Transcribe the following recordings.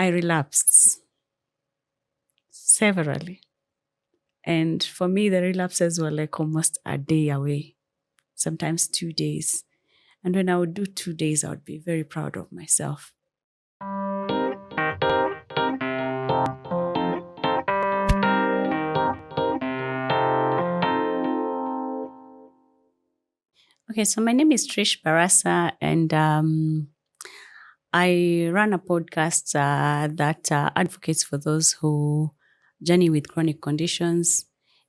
I relapsed severally. And for me, the relapses were like almost a day away, sometimes 2 days. And when I would do 2 days, I would be very proud of myself. Okay, so my name is Trish Barasa, and I run a podcast that advocates for those who journey with chronic conditions.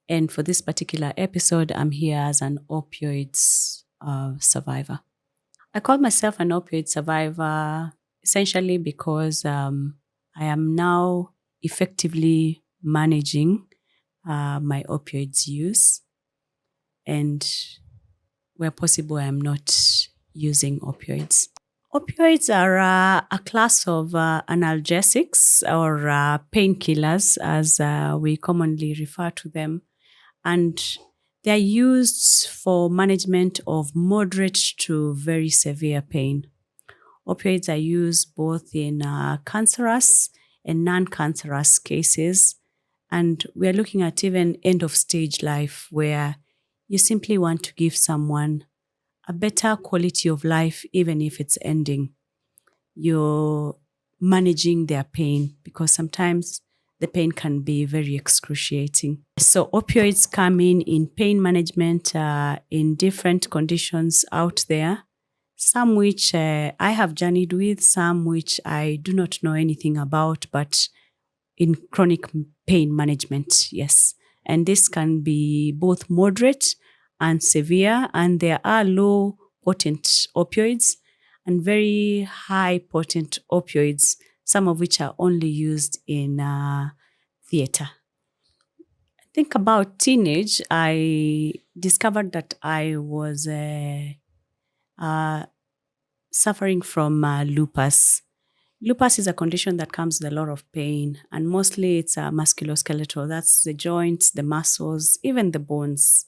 And for this particular episode, I'm here as an opioids survivor. I call myself an opioid survivor essentially because I am now effectively managing my opioids use. And where possible, I am not using opioids. Opioids are a class of analgesics or painkillers, as we commonly refer to them. And they're used for management of moderate to very severe pain. Opioids are used both in cancerous and non-cancerous cases. And we're looking at even end of stage life where you simply want to give someone a better quality of life, even if it's ending. You're managing their pain because sometimes the pain can be very excruciating. So opioids come in pain management in different conditions out there, some which I have journeyed with, some which I do not know anything about, but in chronic pain management, yes. And this can be both moderate and severe, and there are low potent opioids and very high potent opioids, some of which are only used in theater. I think about teenage, I discovered that I was suffering from lupus. Lupus is a condition that comes with a lot of pain, and mostly it's musculoskeletal. That's the joints, the muscles, even the bones.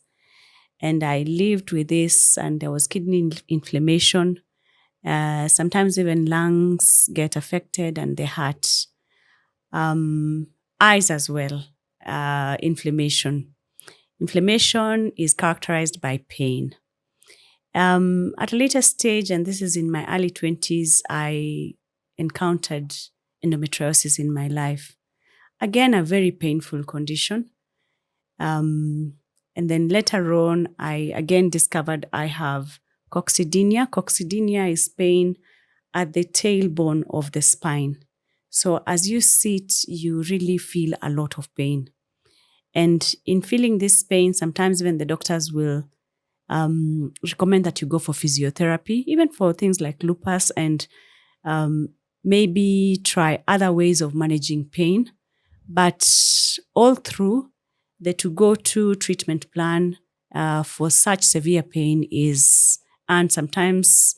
And I lived with this, and there was kidney inflammation. Sometimes even lungs get affected, and the heart. Eyes as well, inflammation. Inflammation is characterized by pain. At a later stage, and this is in my early 20s, I encountered endometriosis in my life. Again, a very painful condition. And then later on, I again discovered I have coccydynia. Coccydynia is pain at the tailbone of the spine. So as you sit, you really feel a lot of pain. And in feeling this pain, sometimes even the doctors will recommend that you go for physiotherapy, even for things like lupus, and maybe try other ways of managing pain. But all through, the to-go-to treatment plan for such severe pain is, and sometimes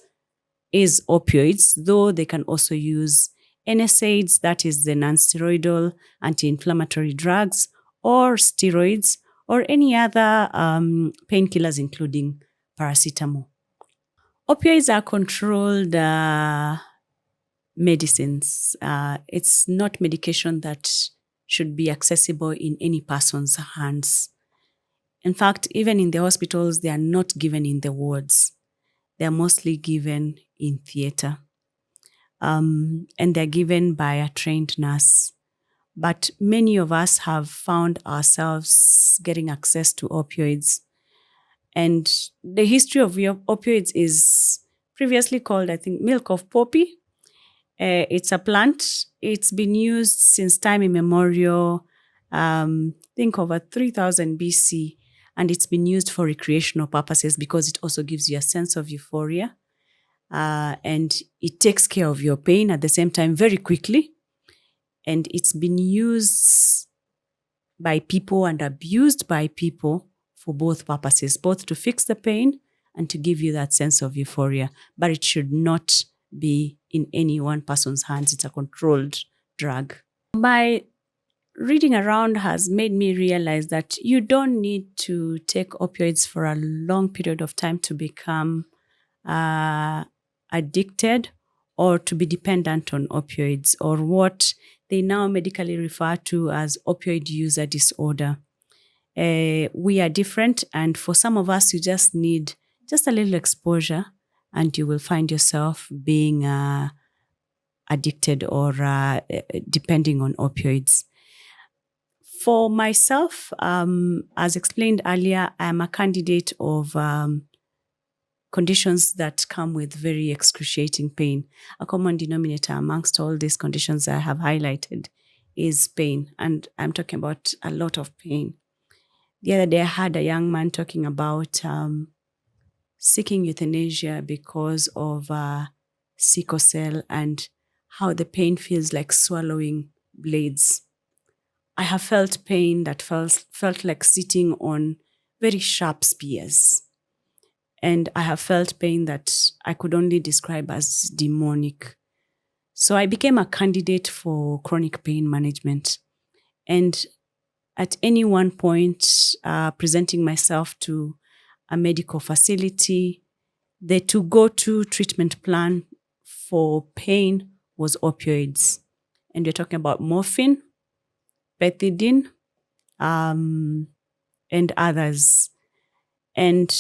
is opioids, though they can also use NSAIDs, that is the non-steroidal anti-inflammatory drugs, or steroids, or any other painkillers, including paracetamol. Opioids are controlled medicines. It's not medication that should be accessible in any person's hands. In fact, even in the hospitals, they are not given in the wards. They are mostly given in theater. And they're given by a trained nurse. But many of us have found ourselves getting access to opioids. And the history of opioids is previously called, I think, milk of poppy. It's a plant. It's been used since time immemorial, think over 3000 BC. And it's been used for recreational purposes because it also gives you a sense of euphoria. And it takes care of your pain at the same time very quickly. And it's been used by people and abused by people for both purposes, both to fix the pain and to give you that sense of euphoria. But it should not be in any one person's hands. It's a controlled drug. My reading around has made me realize that you don't need to take opioids for a long period of time to become addicted or to be dependent on opioids, or what they now medically refer to as opioid user disorder. We are different, and for some of us, you just need just a little exposure, and you will find yourself being addicted or depending on opioids. For myself, as explained earlier, I'm a candidate of conditions that come with very excruciating pain. A common denominator amongst all these conditions I have highlighted is pain, and I'm talking about a lot of pain. The other day, I had a young man talking about seeking euthanasia because of sickle cell and how the pain feels like swallowing blades. I have felt pain that felt like sitting on very sharp spears. And I have felt pain that I could only describe as demonic. So I became a candidate for chronic pain management. And at any one point, presenting myself to a medical facility, the to-go-to treatment plan for pain was opioids. And we're talking about morphine, pethidine, and others. And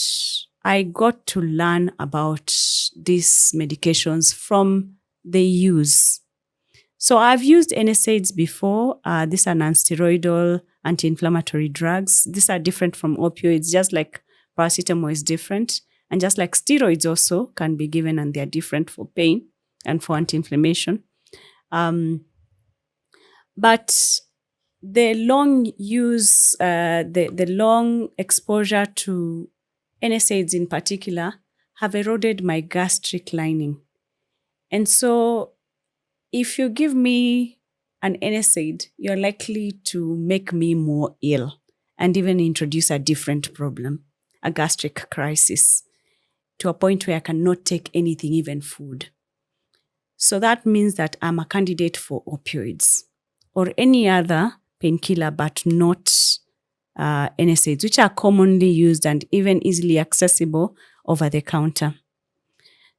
I got to learn about these medications from the use. So I've used NSAIDs before. These are non-steroidal anti-inflammatory drugs. These are different from opioids, just like paracetamol is different. And just like steroids also can be given, and they're different for pain and for anti-inflammation. But the long use, the long exposure to NSAIDs in particular have eroded my gastric lining. And so if you give me an NSAID, you're likely to make me more ill and even introduce a different problem, a gastric crisis, to a point where I cannot take anything, even food. So that means that I'm a candidate for opioids or any other painkiller, but not NSAIDs, which are commonly used and even easily accessible over the counter.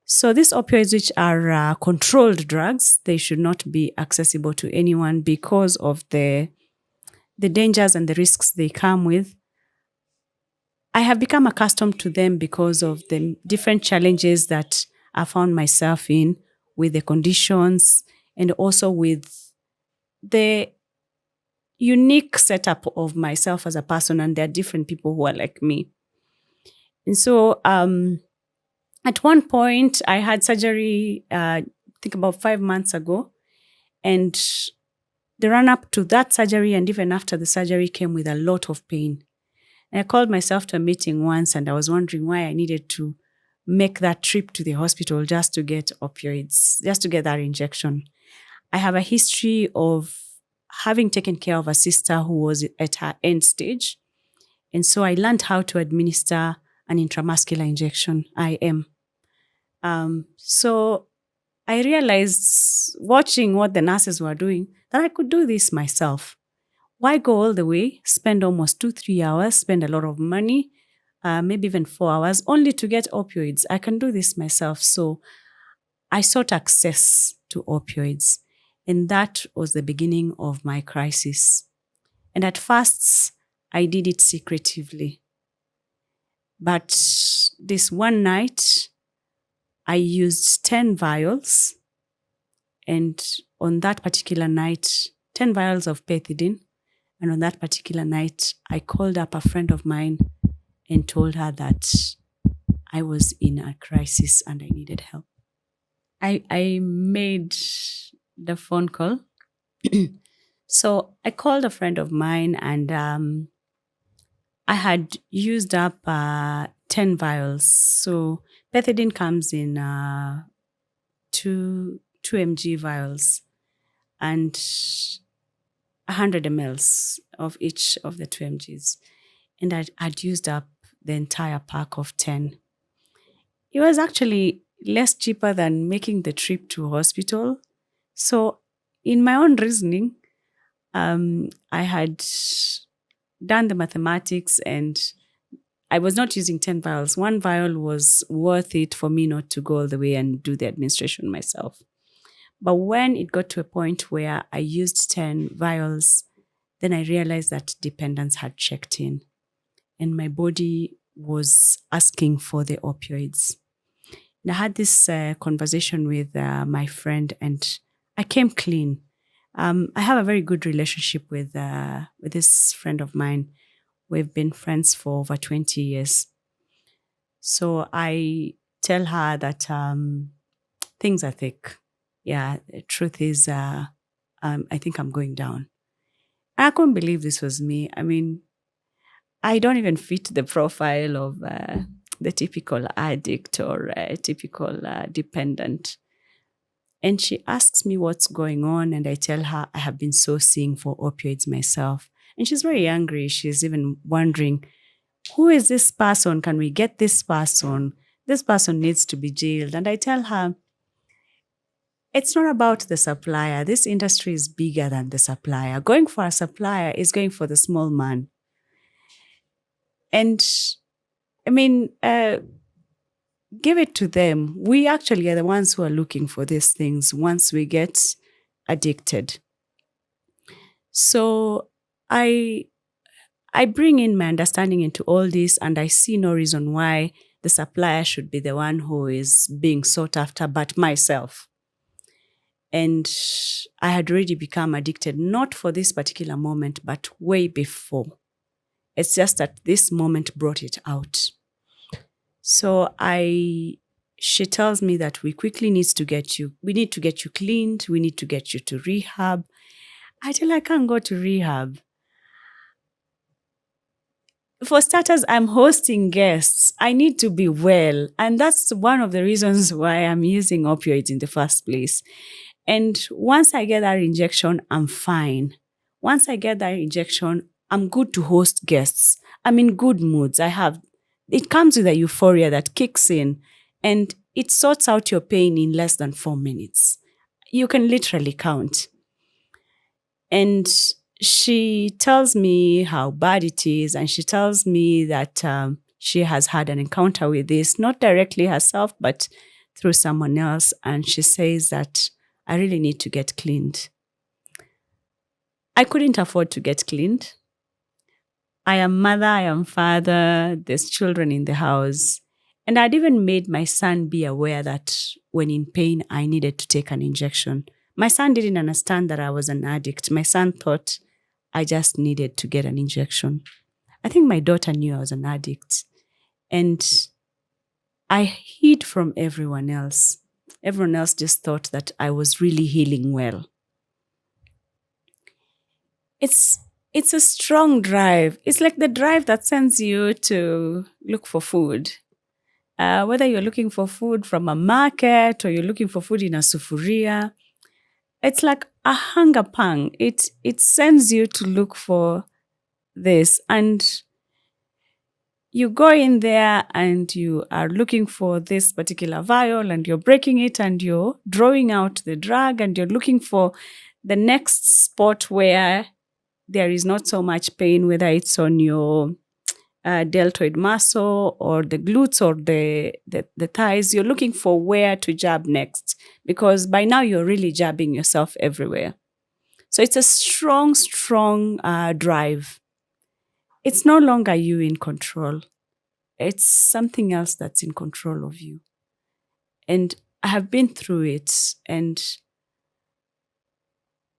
So these opioids, which are controlled drugs, they should not be accessible to anyone because of the dangers and the risks they come with. I have become accustomed to them because of the different challenges that I found myself in with the conditions and also with the unique setup of myself as a person, and there are different people who are like me. And so at one point, I had surgery, I think about 5 months ago, and the run up to that surgery and even after the surgery came with a lot of pain. And I called myself to a meeting once, and I was wondering why I needed to make that trip to the hospital just to get opioids, just to get that injection. I have a history of having taken care of a sister who was at her end stage. And so I learned how to administer an intramuscular injection, IM. So I realized, watching what the nurses were doing, that I could do this myself. Why go all the way, spend almost 2-3 hours, spend a lot of money, maybe even 4 hours, only to get opioids? I can do this myself. So I sought access to opioids. And that was the beginning of my crisis. And at first, I did it secretively. But this one night, I used 10 vials. And on that particular night, 10 vials of pethidine. And on that particular night, I called up a friend of mine and told her that I was in a crisis and I needed help. I made the phone call. So I called a friend of mine, and I had used up 10 vials. So pethidine comes in 2 mg vials and 100 mLs of each of the 2 mgs. And I'd used up the entire pack of 10. It was actually less cheaper than making the trip to hospital. So in my own reasoning, I had done the mathematics, and I was not using 10 vials. One vial was worth it for me not to go all the way and do the administration myself. But when it got to a point where I used 10 vials, then I realized that dependence had checked in and my body was asking for the opioids. And I had this conversation with my friend and I came clean. I have a very good relationship with this friend of mine. We've been friends for over 20 years. So I tell her that things are thick. Yeah, the truth is, I think I'm going down. I couldn't believe this was me. I mean, I don't even fit the profile of the typical addict or typical dependent. And she asks me what's going on, and I tell her I have been sourcing for opioids myself. And she's very angry. She's even wondering, who is this person? Can we get this person? This person needs to be jailed. And I tell her, it's not about the supplier. This industry is bigger than the supplier. Going for a supplier is going for the small man. And I mean, give it to them. We actually are the ones who are looking for these things once we get addicted. So I bring in my understanding into all this, and I see no reason why the supplier should be the one who is being sought after, but myself. And I had already become addicted, not for this particular moment, but way before. It's just that this moment brought it out. So she tells me that we need to get you cleaned. We need to get you to rehab. I tell her I can't go to rehab. For starters, I'm hosting guests. I need to be well. And that's one of the reasons why I'm using opioids in the first place. And once I get that injection, I'm fine. Once I get that injection, I'm good to host guests. I'm in good moods. It comes with a euphoria that kicks in and it sorts out your pain in less than 4 minutes. You can literally count. And she tells me how bad it is, and she tells me that she has had an encounter with this, not directly herself, but through someone else. And she says that I really need to get cleaned. I couldn't afford to get cleaned. I am mother, I am father, there's children in the house. And I'd even made my son be aware that when in pain, I needed to take an injection. My son didn't understand that I was an addict. My son thought I just needed to get an injection. I think my daughter knew I was an addict. And I hid from everyone else. Everyone else just thought that I was really healing well. It's a strong drive. It's like the drive that sends you to look for food. Whether you're looking for food from a market or you're looking for food in a sufuria, it's like a hunger pang. It sends you to look for this. And you go in there and you are looking for this particular vial and you're breaking it and you're drawing out the drug and you're looking for the next spot where there is not so much pain, whether it's on your deltoid muscle or the glutes or the thighs. You're looking for where to jab next because by now you're really jabbing yourself everywhere. So it's a strong, strong drive. It's no longer you in control. It's something else that's in control of you. And I have been through it, and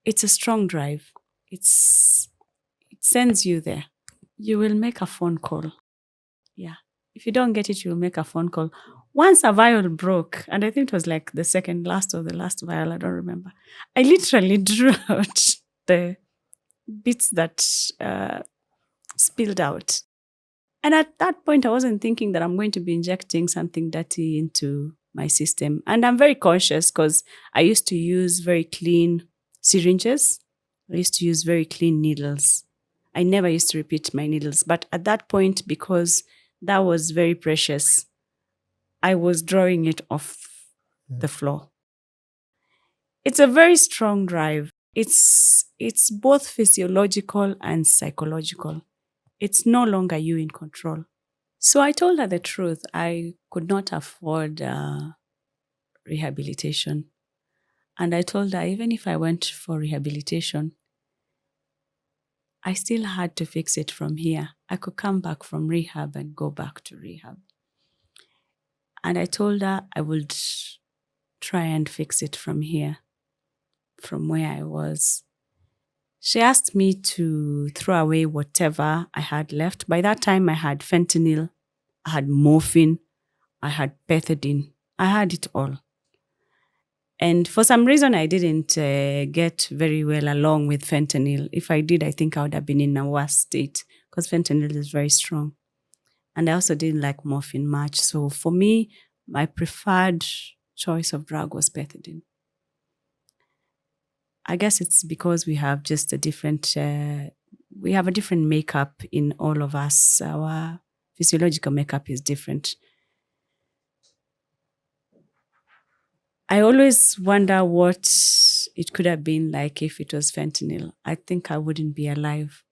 it's a strong drive. It sends you there. You will make a phone call. Yeah. If you don't get it, you'll make a phone call. Once a vial broke, and I think it was like the second last or the last vial, I don't remember. I literally drew out the bits that spilled out. And at that point, I wasn't thinking that I'm going to be injecting something dirty into my system. And I'm very conscious because I used to use very clean syringes. I used to use very clean needles. I never used to repeat my needles. But at that point, because that was very precious, I was drawing it off the floor. It's a very strong drive. It's both physiological and psychological. It's no longer you in control. So I told her the truth. I could not afford rehabilitation. And I told her, even if I went for rehabilitation, I still had to fix it from here. I could come back from rehab and go back to rehab. And I told her I would try and fix it from here, from where I was. She asked me to throw away whatever I had left. By that time, I had fentanyl, I had morphine, I had pethidine. I had it all. And for some reason, I didn't get very well along with fentanyl. If I did, I think I would have been in a worse state because fentanyl is very strong. And I also didn't like morphine much. So for me, my preferred choice of drug was pethidine. I guess it's because we have just a different makeup in all of us. Our physiological makeup is different. I always wonder what it could have been like if it was fentanyl. I think I wouldn't be alive.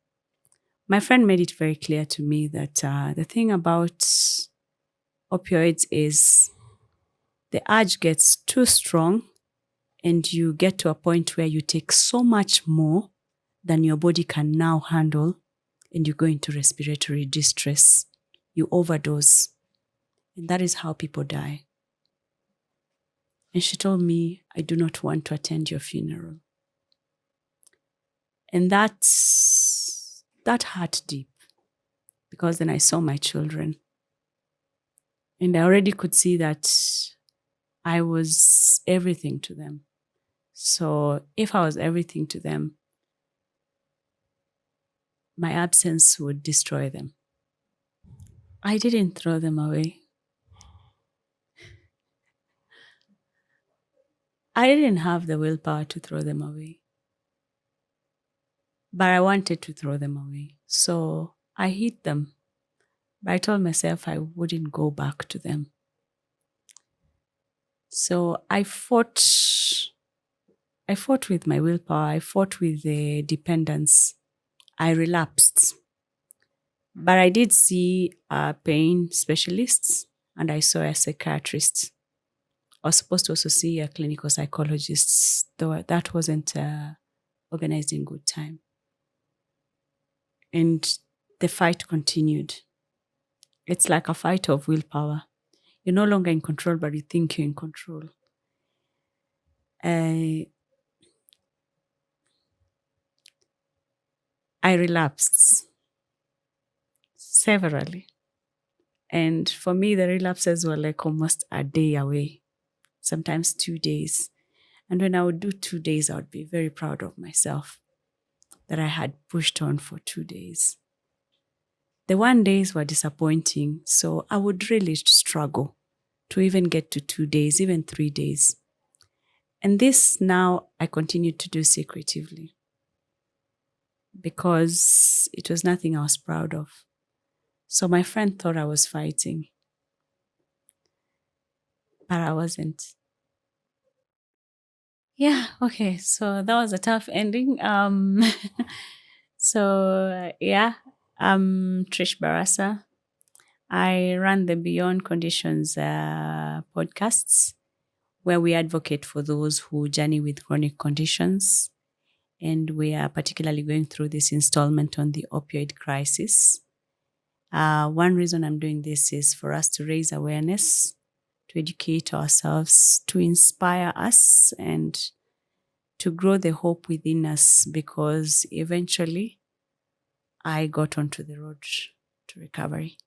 My friend made it very clear to me that the thing about opioids is the urge gets too strong and you get to a point where you take so much more than your body can now handle and you go into respiratory distress. You overdose. And that is how people die. And she told me, I do not want to attend your funeral. And that hurt deep because then I saw my children. And I already could see that I was everything to them. So if I was everything to them, my absence would destroy them. I didn't throw them away. I didn't have the willpower to throw them away. But I wanted to throw them away. So I hid them. But I told myself I wouldn't go back to them. So I fought with my willpower. I fought with the dependence. I relapsed. But I did see pain specialists and I saw a psychiatrist. I was supposed to also see a clinical psychologist, though that wasn't organized in good time. And the fight continued. It's like a fight of willpower. You're no longer in control, but you think you're in control. I relapsed severally. And for me, the relapses were like almost a day away, sometimes 2 days. And when I would do 2 days, I would be very proud of myself that I had pushed on for 2 days. The 1 days were disappointing, so I would really struggle to even get to 2 days, even 3 days. And this now I continued to do secretively because it was nothing I was proud of. So my friend thought I was fighting, but I wasn't. Yeah, okay, so that was a tough ending. So yeah, I'm Trish Barasa. I run the Beyond Conditions podcasts, where we advocate for those who journey with chronic conditions. And we are particularly going through this installment on the opioid crisis. One reason I'm doing this is for us to raise awareness, to educate ourselves, to inspire us, and to grow the hope within us, because eventually I got onto the road to recovery.